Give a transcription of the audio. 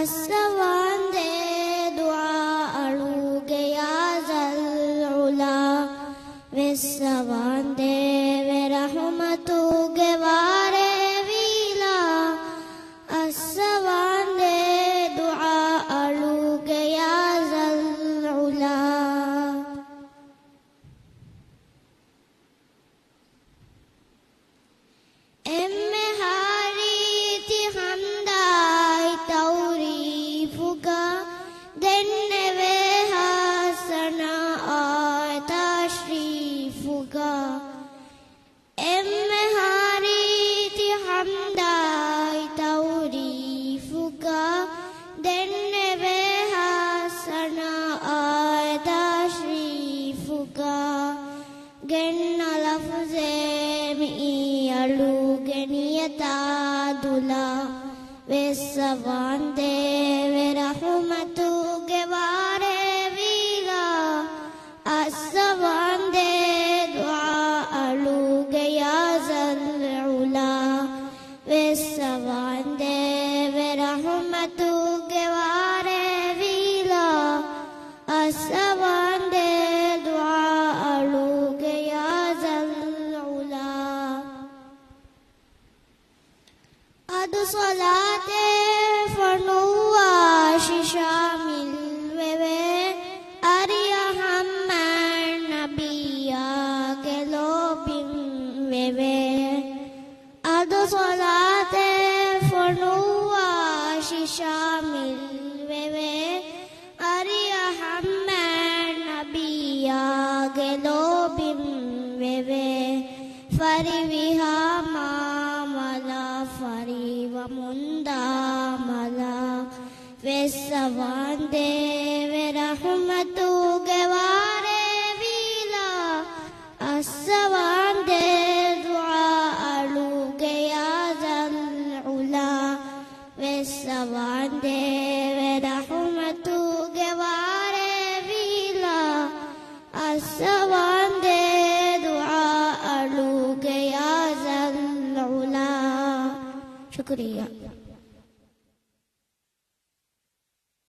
असवांदे दुआ अड़ूगे या ज़ल-उला विसवांदे वे रहमतूगे वारे वीला असवांदे दुआ अड़ूगे या ज़ल-उला एम्मे हारीति हमदाई तौरीफुगा देन्ने वे हसना आय तशरीफुगा एम्मे हारीति हमदाई तौरीफुगा देन्ने वे हसना आय तशरीफुगा गेन्ना लफ्ज़े अड़ूगनियतादुला विसवांदे वे रहमतूगे वारे वीला असवांदे दुआ अड़ूगे या ज़ल-उला विसवांदे वे रहमतूगे वारे वीला असवांदे दुआ अड़ूगे या ज़ल-उला अद स्वलाते फनुआ शिशामिल वेवे अरिया हम्मर नबिया गेलो बिन वेवे अद स्वलाते फनुआ शिशामिल वेवे अरिया हम्मर नबिया गेलो बिन वेवे फरिविहा मामला फरिव मुंदामला विसवांदे वे रहमतूगे वारे वीला असवांदे दुआ अड़ूगे या ज़ल-उला विसवांदे वे रहमतूगे वारे वीला असवांदे दुआ अड़ूगे या ज़ल-उला शुक्रिया।